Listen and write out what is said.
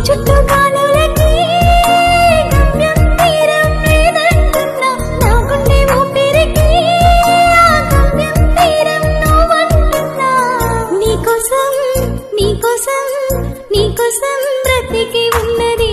చుట్టూ కానులకి గమ్యం తీరం లేదంటున్నా నా గుండె ఊపిరికి ఆ గమ్యం తీరం నువ్వంటున్నా నీకోసం నీకోసం నీకోసం బ్రతికి ఉన్నది